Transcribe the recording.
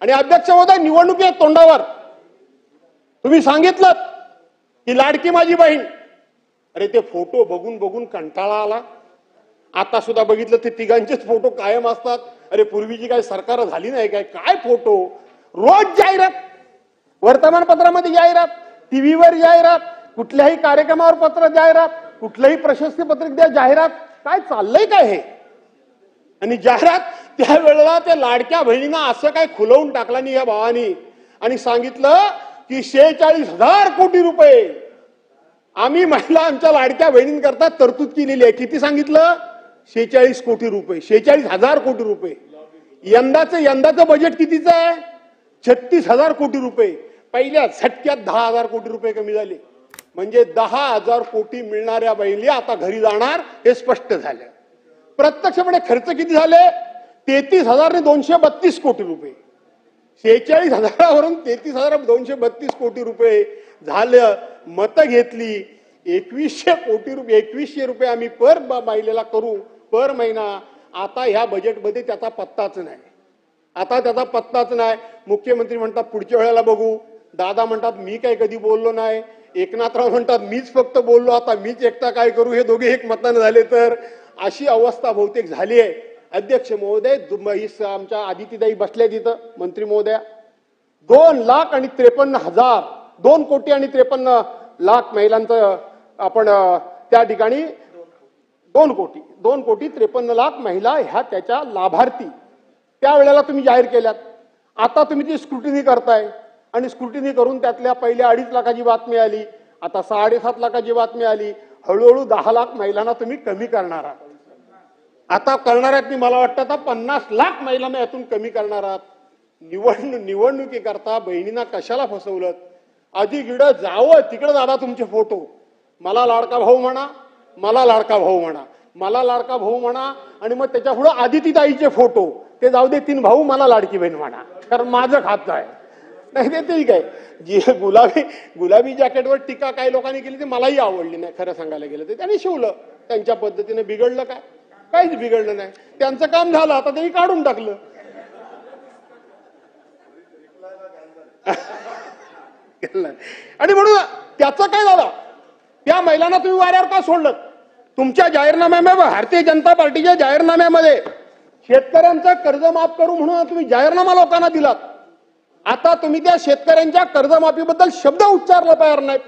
आणि अध्यक्ष महोदय, निवडणुकी तोंडावर तुम्ही सांगितलं की लाडकी माझी बहीण, अरे ते फोटो बघून बघून कंटाळा आला. आता सुद्धा बघितलं ते तिघांचेच फोटो कायम असतात. अरे पूर्वीची काय सरकार झाली नाही काय, काय फोटो, रोज जाहिरात, वर्तमानपत्रामध्ये जाहिरात, टीव्हीवर जाहिरात, कुठल्याही कार्यक्रमावर पत्र जाहिरात, कुठलंही प्रशस्ती पत्रिक द्या जाहिरात, काय चाललंय काय हे. आणि जाहिरात त्यावेळेला त्या लाडक्या बहिणींना असं काय खुलवून टाकला नाही या भावानी आणि सांगितलं की 46,000 कोटी रुपये आम्ही महिला आमच्या लाडक्या बहिणींकरता तरतूद केलेली आहे. किती सांगितलं? 46 कोटी रुपये, 46,000 कोटी रुपये. यंदाचं बजेट कितीचं आहे? 36,000 कोटी रुपये. पहिल्या झटक्यात 10,000 कोटी रुपये कमी झाले. म्हणजे 10,000 कोटी मिळणाऱ्या बहिणी आता घरी जाणार हे स्पष्ट झालं. प्रत्यक्षपणे खर्च किती झाले? 33,232 कोटी रुपये. 46,000वरून 33,232 कोटी रुपये झालं. मतं घेतली 2100 कोटी रुपये, 2100 रुपये आम्ही पर महिलेला करू पर महिना. आता ह्या बजेटमध्ये त्याचा पत्ताच नाही. आता त्याचा पत्ताच नाही. मुख्यमंत्री म्हणतात पुढच्या वेळेला बघू, दादा म्हणतात मी काय कधी बोललो नाही, एकनाथराव म्हणतात मीच फक्त बोललो, आता मीच एकटा काय करू, हे दोघे एक मतानं झाले तर अशी अवस्था बहुतेक झाली आहे. अध्यक्ष महोदय, आमच्या आदितीताई बसल्या तिथं, मंत्री महोदया, 2,53,000 2 कोटी आणि 53 लाख महिलांचं आपण त्या ठिकाणी 2 कोटी 53 लाख महिला ह्या त्याच्या लाभार्थी त्यावेळेला तुम्ही जाहीर केल्यात. आता तुम्ही ती स्क्रुटिनी करताय आणि स्क्रुटिनी करून त्यातल्या पहिल्या 2.5 लाखाची बातमी आली, आता 7.5 लाखाची बातमी आली. हळूहळू 10 लाख महिलांना तुम्ही कमी करणार आहात. आता करणार आहात मी, मला वाटतं आता 50 लाख महिलांना यातून कमी करणार आहात. निवडणुकीकरता बहिणींना कशाला फसवलं? अधिकडं जावं तिकडं दादा तुमचे फोटो, मला लाडका भाऊ म्हणा, मला लाडका भाऊ म्हणा, मला लाडका भाऊ म्हणा, आणि मग त्याच्या पुढे आदितीताईचे फोटो, ते जाऊ दे 3 भाऊ, मला लाडकी बहीण म्हणा, कारण माझं खातं आहे. नाही ते ठीक आहे. जी गुलाबी जॅकेटवर टीका काही लोकांनी केली ती मलाही आवडली नाही. खरं सांगायला गेलं तर त्यांनी शिवलं त्यांच्या पद्धतीने. बिघडलं काय? काहीच बिघडलं नाही. त्यांचं काम झालं, आता त्यांनी काढून टाकलं. आणि म्हणून त्याचं काय झालं? त्या महिलांना तुम्ही वाऱ्यावर का सोडलं? तुमच्या जाहीरनाम्यामध्ये, भारतीय जनता पार्टीच्या जाहीरनाम्यामध्ये शेतकऱ्यांचं कर्ज माफ करू म्हणून तुम्ही जाहीरनामा लोकांना दिलात. आता तुम्ही त्या शेतकऱ्यांच्या कर्जमाफीबद्दल शब्द उच्चारला तयार नाहीत.